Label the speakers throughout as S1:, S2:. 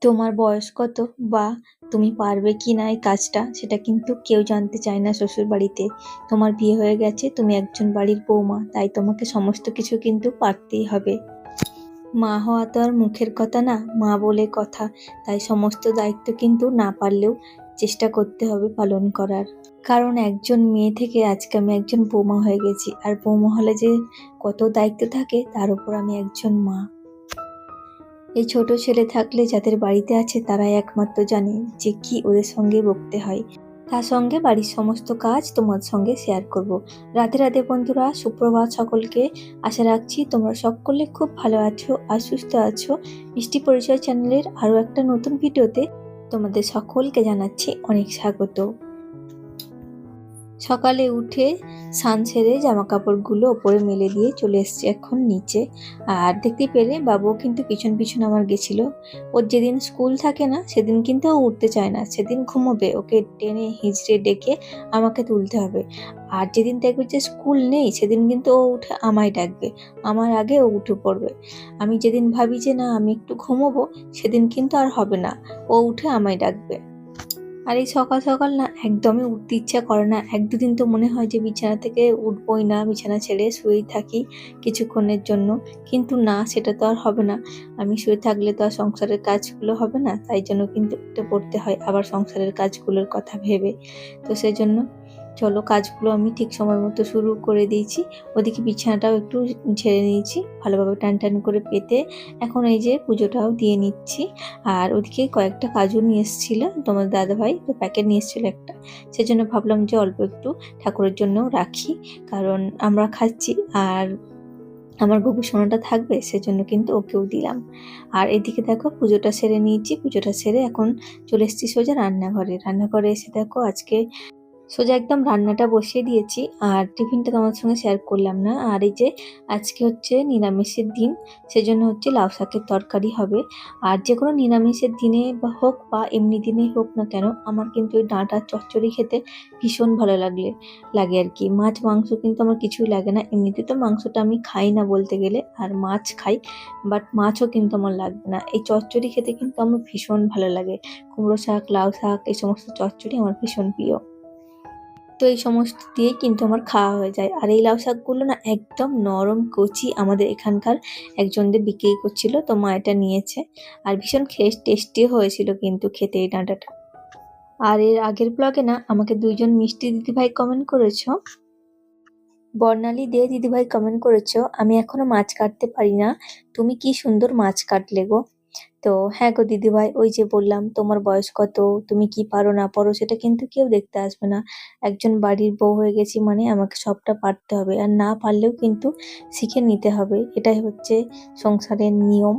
S1: তোমার বয়স কত বা তুমি পারবে কি না এই কাজটা, সেটা কিন্তু কেউ জানতে চায় না শ্বশুর বাড়িতে। তোমার বিয়ে হয়ে গেছে, তুমি একজন বাড়ির বৌমা, তাই তোমাকে সমস্ত কিছু কিন্তু পারতেই হবে। মা হওয়া তো আর মুখের কথা না, মা বলে কথা। তাই সমস্ত দায়িত্ব কিন্তু না পারলেও চেষ্টা করতে হবে পালন করার। কারণ একজন মেয়ে থেকে আজকে আমি একজন বৌমা হয়ে গেছি, আর বৌমা হলে যে কত দায়িত্ব থাকে তার উপর আমি একজন মা। এই ছোট ছেলে থাকলে যাদের বাড়িতে আছে তারাই একমাত্র জানে যে কি ওদের সঙ্গে বকতে হয়। তার সঙ্গে বাড়ির সমস্ত কাজ তোমার সঙ্গে শেয়ার করব। রাধে রাধে বন্ধুরা, সুপ্রভাত সকলকে। আশা রাখছি তোমরা সকলে খুব ভালো আছো আর সুস্থ আছো। মিষ্টি পরিচয় চ্যানেলের আরও একটা নতুন ভিডিওতে তোমাদের সকলকে জানাচ্ছি অনেক স্বাগত। সকালে উঠে স্নান সেরে জামা কাপড়গুলো ওপরে মেলে দিয়ে চলে এসছে এখন নিচে। আর দেখতে পেলে বাবু কিন্তু পিছন পিছন আমার গেছিল। ওর যেদিন স্কুল থাকে না সেদিন কিন্তু ও উঠতে চায় না, সেদিন ঘুমোবে, ওকে টেনে হিঁচড়ে ডেকে আমাকে তুলতে হবে। আর যেদিন দেখবে যে স্কুল নেই সেদিন কিন্তু ও উঠে আমায় ডাকবে, আমার আগে ও উঠে পড়বে। আমি যেদিন ভাবি যে না আমি একটু ঘুমোবো, সেদিন কিন্তু আর হবে না, ও উঠে আমায় ডাকবে। আর এই সকাল সকাল না একদমই উঠতে ইচ্ছা করে না। এক দুদিন তো মনে হয় যে বিছানা থেকে উঠবই না, বিছানা ছেড়ে শুয়েই থাকি কিছুক্ষণের জন্য। কিন্তু না, সেটা তো আর হবে না। আমি শুয়ে থাকলে তো আর সংসারের কাজগুলো হবে না, তাই জন্য কিন্তু উঠে পড়তে হয় আবার সংসারের কাজগুলোর কথা ভেবে। তো সেজন্য চলো কাজগুলো আমি ঠিক সময় মতো শুরু করে দিয়েছি। ওদিকে বিছানাটাও একটু ঝেড়ে নিয়েছি ভালোভাবে টান টান করে পেতে। এখন এই যে পুজোটাও দিয়ে নিচ্ছি। আর ওদিকে কয়েকটা কাজু নিয়ে এসেছিল তোমার দাদাভাই, তো প্যাকেট নিয়ে এসেছিল একটা। সেজন্য ভাবলাম যে অল্প একটু ঠাকুরের জন্যও রাখি, কারণ আমরা খাচ্ছি আর আমার বাবু সোনাটা থাকবে, সেজন্য কিন্তু ওকেও দিলাম। আর এদিকে দেখো পুজোটা সেরে নিয়েছি, পুজোটা সেরে এখন চলে এসেছি সোজা রান্নাঘরে। রান্নাঘরে এসে দেখো আজকে সোজা একদম রান্নাটা বসিয়ে দিয়েছি। আর টিফিনটা তোমার সঙ্গে শেয়ার করলাম না। আর এই যে আজকে হচ্ছে নিরামিষের দিন, সেজন্য হচ্ছে লাউ শাকের তরকারি হবে। আর যে কোনো নিরামিষের দিনে বা হোক বা এমনি দিনেই হোক না কেন, আমার কিন্তু ওই ডাঁটার চচ্চড়ি খেতে ভীষণ ভালো লাগে আর কি। মাছ মাংস কিন্তু আমার কিছুই লাগে না, এমনিতে তো মাংসটা আমি খাই না বলতে গেলে, আর মাছ খাই, বাট মাছও কিন্তু আমার লাগবে না। এই চচ্চড়ি খেতে কিন্তু আমার ভীষণ ভালো লাগে। কুমড়ো শাক, লাউ শাক, এই সমস্ত চচ্চড়ি আমার ভীষণ প্রিয়। তো এই সমস্ত দিয়েই কিন্তু আমার খাওয়া হয়ে যায়। আর এই লাউ শাকগুলো না একদম নরম কচি, আমাদের এখানকার একজনদের বিক্রি করছিল, তো মা এটা নিয়েছে। আর ভীষণ টেস্টি হয়েছিল কিন্তু খেতে এই ডাঁটাটা। আর এর আগের ব্লগে না আমাকে দুইজন মিষ্টি দিদিভাই কমেন্ট করেছো। বর্ণালী দে দিদিভাই কমেন্ট করেছো, আমি এখনো মাছ কাটতে পারি না, তুমি কি সুন্দর মাছ কাটলে গো। তো হ্যাঁ গো দিদিভাই, ওই যে বললাম তোমার বয়স কত, তুমি কি পারো না পারো সেটা কিন্তু কেউ দেখতে আসবে না। একজন বাড়ির বউ হয়ে গেছি মানে আমাকে সবটা পারতে হবে, আর না পারলেও কিন্তু শিখে নিতে হবে, এটাই হচ্ছে সংসারের নিয়ম।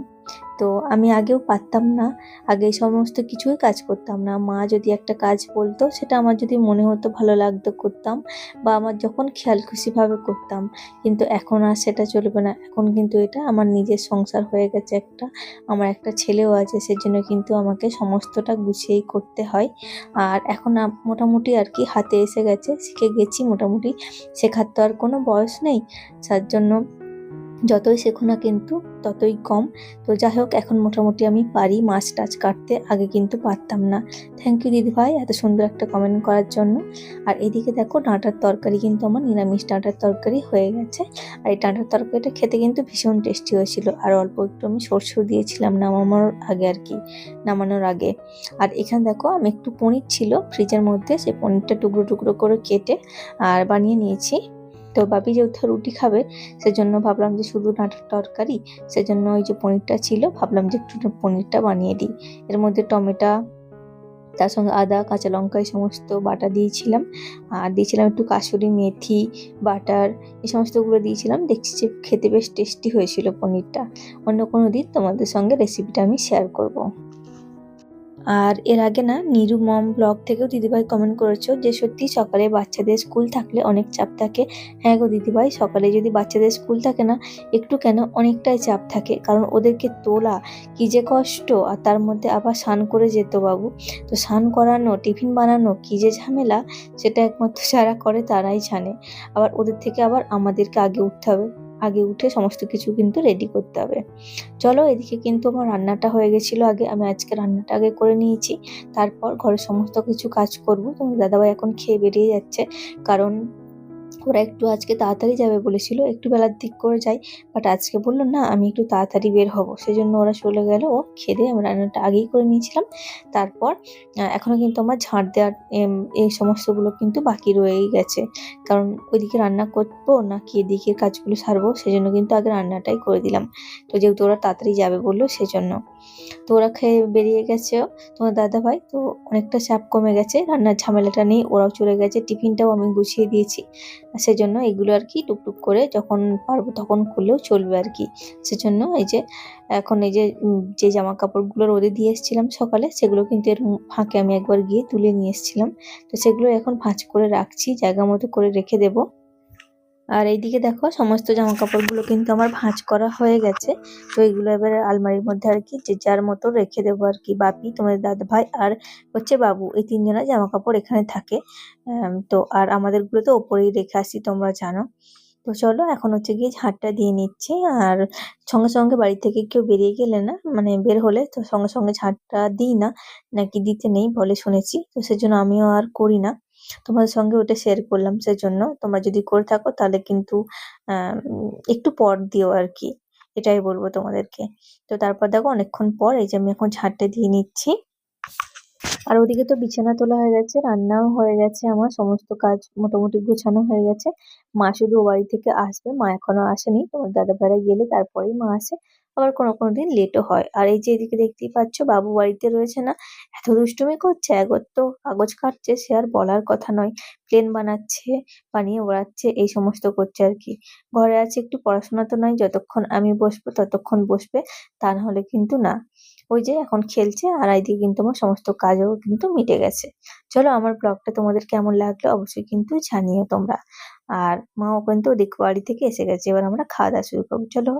S1: তো আমি আগেও পারতাম না, আগে এই সমস্ত কিছুই কাজ করতাম না। মা যদি একটা কাজ বলতো, সেটা আমার যদি মনে হতো ভালো লাগতো করতাম, বা আমার যখন খেয়াল খুশিভাবে করতাম। কিন্তু এখন আর সেটা চলবে না, এখন কিন্তু এটা আমার নিজের সংসার হয়ে গেছে একটা, আমার একটা ছেলেও আছে, সেজন্য কিন্তু আমাকে সমস্তটা গুছিয়েই করতে হয়। আর এখন মোটামুটি আর কি হাতে এসে গেছে, শিখে গেছি মোটামুটি। শেখার তো আর কোনো বয়স নেই, তার জন্য যতই শেখো না কিন্তু ততই কম। তো যাই হোক, এখন মোটামুটি আমি পারি মাছ টাছ কাটতে, আগে কিন্তু পারতাম না। থ্যাংক ইউ দিদিভাই এত সুন্দর একটা কমেন্ট করার জন্য। আর এদিকে দেখো ডাঁটার তরকারি কিন্তু আমার নিরামিষ ডাঁটার তরকারি হয়ে গেছে। আর এই ডাঁটার তরকারিটা খেতে কিন্তু ভীষণ টেস্টি হয়েছিল। আর অল্প একটু আমি সরষেও দিয়েছিলাম নামানোর আগে আর কি, নামানোর আগে। আর এখানে দেখো আমি একটু পনির ছিল ফ্রিজের মধ্যে, সেই পনিরটা টুকরো টুকরো করে কেটে আর বানিয়ে নিয়েছি। তো বাপি যেহেতু রুটি খাবে, সেজন্য ভাবলাম যে শুধু ডাঁটার তরকারি, সেজন্য ওই যে পনিরটা ছিল ভাবলাম যে একটু পনিরটা বানিয়ে দিই। এর মধ্যে টমেটো, তার সঙ্গে আদা, কাঁচা লঙ্কা এই সমস্ত বাটা দিয়েছিলাম। আর দিয়েছিলাম একটু কাসুরি মেথি, বাটার, এই সমস্তগুলো দিয়েছিলাম। দেখছি যে খেতে বেশ টেস্টি হয়েছিল পনিরটা। অন্য কোনো দিন তোমাদের সঙ্গে রেসিপিটা আমি শেয়ার করব। আর এর আগে না নিরু মম ব্লগ থেকেও দিদিভাই কমেন্ট করেছো যে সত্যি সকালে বাচ্চাদের স্কুল থাকলে অনেক চাপ থাকে। হ্যাঁ গো দিদিভাই, সকালে যদি বাচ্চাদের স্কুল থাকে না, একটু কেন অনেকটাই চাপ থাকে, কারণ ওদেরকে তোলা কি যে কষ্ট, আর তার মধ্যে আবার স্নান করে যেত বাবু। তো স্নান করানো, টিফিন বানানো কি যে ঝামেলা, সেটা একমাত্র যারা করে তারাই জানে। আবার ওদের থেকে আবার আমাদেরকে আগে উঠতে হবে। আগে উঠে সমস্ত কিছু কিন্তু রেডি করতে হবে। চলো, এদিকে কিন্তু আমার রান্নাটা হয়ে গেছিলো আগে। আমি আজকে রান্নাটা আগে করে নিয়েছি, তারপর ঘরের সমস্ত কিছু কাজ করব। তোমার দাদাভাই এখন খেয়ে বেরিয়ে যাচ্ছে, কারণ ওরা একটু আজকে তাড়াতাড়ি যাবে বলেছিল, একটু বেলার দিক করে যাই, বাট আজকে বললো না আমি একটু তাড়াতাড়ি বের হব, সেজন্য ওরা চলে গেল। ও খেদে আমি রান্নাটা আগেই করে নিয়েছিলাম। তারপর এখনো কিন্তু আমার ঝাঁট দেওয়ার এই সমস্তগুলো কিন্তু বাকি রয়েই গেছে, কারণ ওইদিকে রান্না করবো নাকি এদিকে কাজগুলো সারবো, সেজন্য কিন্তু আগে রান্নাটাই করে দিলাম। তো যেহেতু ওরা তাড়াতাড়ি যাবে বললো সেজন্য, তো ওরা খেয়ে বেরিয়ে গেছে। তোমার দাদা ভাই তো অনেকটা চাপ কমে গেছে, রান্নার ঝামেলাটা নেই, ওরাও চলে গেছে, টিফিনটাও আমি গুছিয়ে দিয়েছি। সেজন্য এগুলো আর কি টুকটুক করে যখন পারবো তখন করলেও চলবে আর কি। সেজন্য এই যে এখন এই যে যে জামা কাপড়গুলো রোদে দিয়ে এসেছিলাম সকালে, সেগুলো কিন্তু এর ফাঁকে আমি একবার গিয়ে তুলে নিয়ে এসেছিলাম। তো সেগুলো এখন ভাঁজ করে রাখছি, জায়গা মতো করে রেখে দেবো। আর এইদিকে দেখো সমস্ত জামা কাপড়গুলো কিন্তু আমার ভাঁজ করা হয়ে গেছে। তো এগুলো এবারে আলমারির মধ্যে আর কি যে যার মতো রেখে দেবো আর কি। বাপি, তোমাদের দাদা ভাই আর হচ্ছে বাবু, এই তিনজনের জামা কাপড় এখানে থাকে। তো আর আমাদেরগুলো তো ওপরেই রেখে আসি, তোমরা জানো। তো চলো এখন হচ্ছে গিয়ে ঝাঁটটা দিয়ে নিচ্ছি। আর সঙ্গে সঙ্গে বাড়ি থেকে কেউ বেরিয়ে গেলে না, মানে বের হলে তো সঙ্গে সঙ্গে ঝাঁটটা দিই না, নাকি দিতে নেই বলে শুনেছি, তো সেজন্য আমিও আর করি না। তোমাদের সঙ্গে ওটা শেয়ার করলাম, সেজন্য তোমরা যদি করে থাকো তাহলে কিন্তু একটু পর দিও আর কি, এটাই বলবো তোমাদেরকে। তো তারপর দেখো অনেকক্ষণ পর এই যে আমি এখন ঝাঁটটা দিয়ে নিচ্ছি। আর ওদিকে তো বিছানা তোলা হয়ে গেছে, রান্নাও হয়ে গেছে, আমার সমস্ত কাজ মোটামুটি গোছানো হয়ে গেছে। মা শুধু ও বাড়ি থেকে আসবে, মা এখনো আসেনি, তোমার দাদা ভাইরা গেলে তারপরেই মা আসে। আবার কোনো কোনো দিন লেটও হয়। আর এই যে এদিকে দেখতেই পাচ্ছ বাবু বাড়িতে রয়েছে না, এত দুষ্টুমি করছে, একবার তো কাগজ কাটছে, সে আর বলার কথা নয়, প্লেন বানাচ্ছে, বানিয়ে ওড়াচ্ছে, এই সমস্ত করছে আর কি। ঘরে আছে একটু পড়াশোনা তো নয়, যতক্ষণ আমি বসবো ততক্ষণ বসবে, তা না হলে কিন্তু না। ওই যে এখন খেলছে, আর এইদিকে কিন্তু আমার সমস্ত কাজও কিন্তু মিটে গেছে। চলো, আমার ব্লগটা তোমাদের কেমন লাগলো অবশ্যই কিন্তু জানিও তোমরা। আর মাও কিন্তু ওদিক বাড়ি থেকে এসে গেছে, এবার আমরা খাওয়া দাওয়া শুরু করবো। চলো।